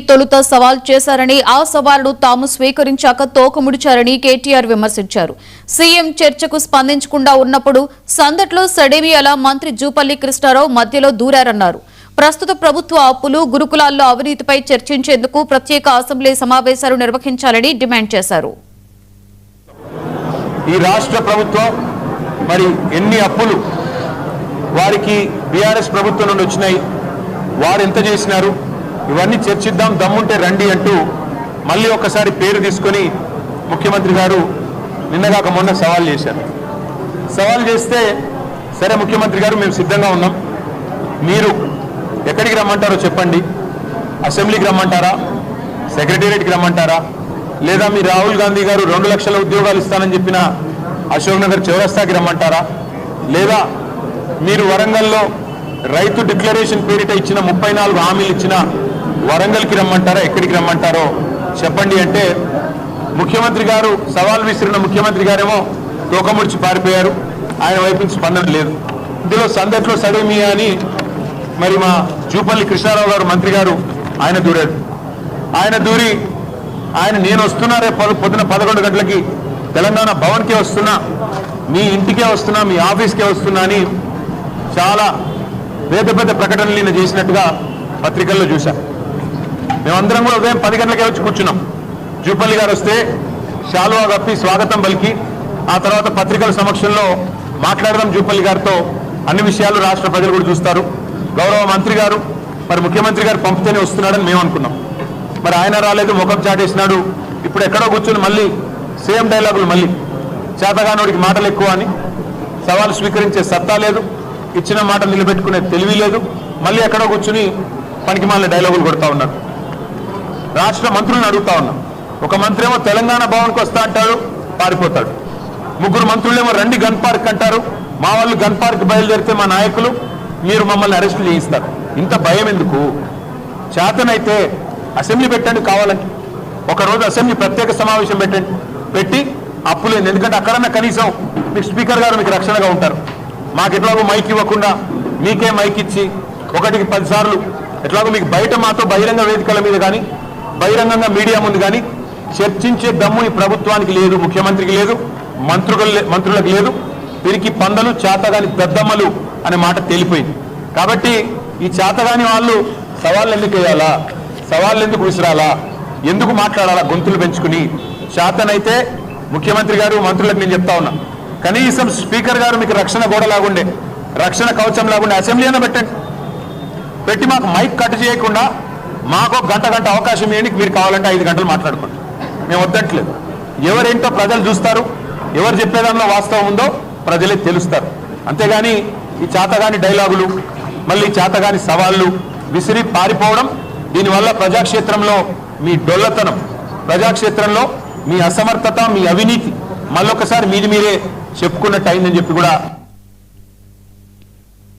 తొలుత సవాల్ చేశారని ఆ సవాలును తాము స్వీకరించాక తోకముడిచారని కేటీఆర్ విమర్శించారు. సీఎం చర్చకు స్పందించకుండా ఉన్నప్పుడు సందట్లో సడేమియాల మంత్రి జూపల్లి కృష్ణారావు మధ్యలో దూరారన్నారు. ప్రస్తుత ప్రభుత్వ అప్పులు, గురుకులాల్లో అవినీతిపై చర్చించేందుకు ప్రత్యేక అసెంబ్లీ సమావేశాలు నిర్వహించాలని డిమాండ్ చేశారు. ఈ రాష్ట్ర ప్రభుత్వం మరి ఎన్ని అప్పులు వారికి బీఆర్ఎస్ ప్రభుత్వం నుండి వచ్చినాయి, వారు ఎంత చేసినారు, ఇవన్నీ చర్చిద్దాం, దమ్ముంటే రండి అంటూ మళ్ళీ ఒకసారి పేరు తీసుకొని ముఖ్యమంత్రి గారు నిన్నగాక మొన్న సవాల్ చేశారు. సవాల్ చేస్తే సరే ముఖ్యమంత్రి గారు మేము సిద్ధంగా ఉన్నాం, మీరు ఎక్కడికి రమ్మంటారో చెప్పండి, అసెంబ్లీకి రమ్మంటారా, సెక్రటేరియట్కి రమ్మంటారా, లేదా మీ రాహుల్ గాంధీ గారు 2 లక్షల ఉద్యోగాలు ఇస్తానని చెప్పిన అశోక్ నగర్ చౌరస్తాకి రమ్మంటారా, లేదా మీరు వరంగల్లో రైతు డిక్లరేషన్ పేరిట ఇచ్చిన 34 హామీలు ఇచ్చిన వరంగల్కి రమ్మంటారా, ఎక్కడికి రమ్మంటారో చెప్పండి అంటే ముఖ్యమంత్రి గారు సవాల్ విసిరిన ముఖ్యమంత్రి గారేమో తోకముడిచి పారిపోయారు. ఆయన వైపు నుంచి స్పందన లేదు. ఇందులో సందట్లో సడేమియా అని మరి మా జూపల్లి కృష్ణారావు గారు మంత్రి గారు ఆయన దూరారు. ఆయన నేను వస్తున్నా, రేపు పొద్దున 11 గంటలకి తెలంగాణ భవన్కే వస్తున్నా, మీ ఇంటికే వస్తున్నా, మీ ఆఫీస్కే వస్తున్నా అని చాలా పెద్ద పెద్ద ప్రకటనలు నేను చేసినట్టుగా పత్రికల్లో చూశాం. మేమందరం కూడా ఉదయం 10 గంటలకే వచ్చి కూర్చున్నాం. జూపల్లి గారు వస్తే శాలువా కప్పి స్వాగతం పలికి ఆ తర్వాత పత్రికల సమక్షంలో మాట్లాడదాం జూపల్లి గారితో, అన్ని విషయాలు రాష్ట్ర ప్రజలు కూడా చూస్తారు. గౌరవ మంత్రి గారు మరి ముఖ్యమంత్రి గారు పంపితేనే వస్తున్నాడని మేము అనుకున్నాం. మరి ఆయన రాలేదు, ముఖం చాటేసినాడు. ఇప్పుడు ఎక్కడో కూర్చొని మళ్ళీ సేమ్ డైలాగులు, మళ్ళీ చేతగానోడికి మాటలు ఎక్కువ అని, సవాలు స్వీకరించే సత్తా లేదు, ఇచ్చిన మాట నిలబెట్టుకునే తెలివి లేదు, మళ్ళీ ఎక్కడో కూర్చుని పనికిమాలిన డైలాగులు కొడతా ఉన్నారు. రాష్ట్ర మంత్రులను అడుగుతా ఉన్నాం. ఒక మంత్రి ఏమో తెలంగాణ భవన్కి వస్తా అంటాడు, పారిపోతాడు. 3 మంత్రులేమో రండి గన్ పార్క్ అంటారు. మా వాళ్ళు గన్ పార్క్ బయలుదేరితే మా నాయకులు మీరు మమ్మల్ని అరెస్టులు చేయిస్తారు. ఇంత భయం ఎందుకు? చేతనైతే అసెంబ్లీ పెట్టండి, కావాలంటే ఒకరోజు అసెంబ్లీ ప్రత్యేక సమావేశం పెట్టి అప్పులేదు. ఎందుకంటే అక్కడన్నా కనీసం మీకు స్పీకర్ గారు మీకు రక్షణగా ఉంటారు. మాకు ఎట్లాగో మైక్ ఇవ్వకుండా మీకే మైక్ ఇచ్చి 1కి 10 సార్లు ఎట్లాగో మీకు బయట మాతో బహిరంగ వేదికల మీద కానీ బహిరంగంగా మీడియా ముందు కానీ చర్చించే దమ్ము ఈ ప్రభుత్వానికి లేదు, ముఖ్యమంత్రికి లేదు, మంత్రులకు లేదు. దీనికి పందలు చేతగాని దద్దమ్మలు అనే మాట తేలిపోయింది. కాబట్టి ఈ చేతగాని వాళ్ళు సవాళ్ళు ఎందుకు వేయాలా, సవాళ్ళు ఎందుకు విసిరాలా, ఎందుకు మాట్లాడాలా గొంతులు పెంచుకుని? చేతనైతే ముఖ్యమంత్రి గారు మంత్రులకు నేను చెప్తా ఉన్నా, కనీసం స్పీకర్ గారు మీకు రక్షణ గోడలాగుండే, రక్షణ కవచం లాగుండే అసెంబ్లీ అయినా పెట్టండి. పెట్టి మాకు మైక్ కట్ చేయకుండా మాకు గంట అవకాశం ఇవ్వండి. మీరు కావాలంటే 5 గంటలు మాట్లాడుకోండి, మేము వద్దట్లేదు. ఎవరేంటో ప్రజలు చూస్తారు, ఎవరు చెప్పేదానిలో వాస్తవం ఉందో ప్రజలే తెలుస్తారు. అంతేగాని ఈ చేతగాని డైలాగులు, మళ్ళీ చేతగాని సవాళ్ళు విసిరి పారిపోవడం, దీనివల్ల ప్రజాక్షేత్రంలో మీ డొల్లతనం, ప్రజాక్షేత్రంలో మీ అసమర్థత, మీ అవినీతి మళ్ళొకసారి మీరే చెప్పుకున్నట్టు అయిందని చెప్పి కూడా